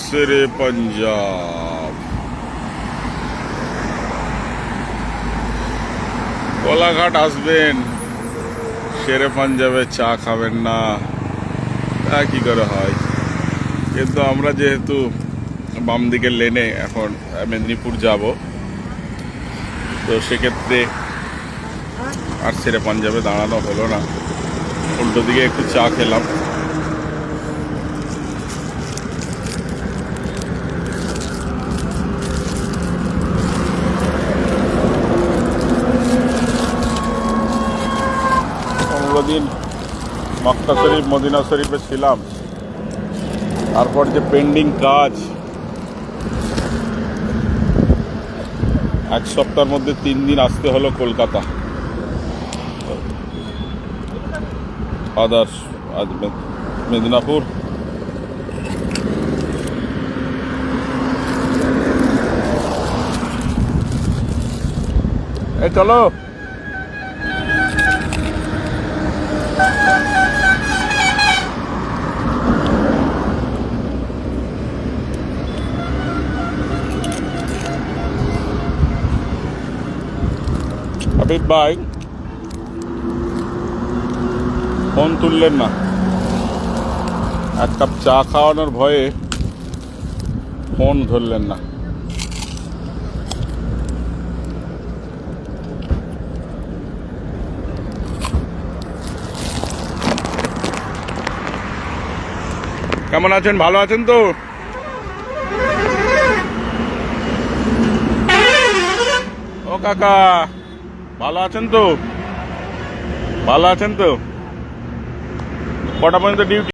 শেরে পাঞ্জাব। কোলাঘাট আসবেন, শেরে পাঞ্জাবে চা খাবেন না, তা কি করে হয়? কিন্তু আমরা যেহেতু বাম দিকের লেনে এখন মেদিনীপুর যাব, তো সেক্ষেত্রে আর শেরে পাঞ্জাবে দাঁড়ানো হলো না, উল্টো দিকে একটু চা খেলাম। দিন মক্কা শরীফ মদিনা শরীফে ছিলাম, তারপর যে পেন্ডিং কাজ, এক সপ্তাহের মধ্যে 3 দিন আসতে হলো কলকাতা। আদার্স আজ মেদিনীপুর। এই চলো, হাবিব ভাই ফোন তুললেন না, এক কাপ চা খাওয়ানোর ভয়ে ফোন ধরলেন না। কেমন আছেন? ভালো আছেন তো? ও কাকা, ভালো আছেন তো? ভালো আছেন তো? কটা পর্যন্ত ডিউটি?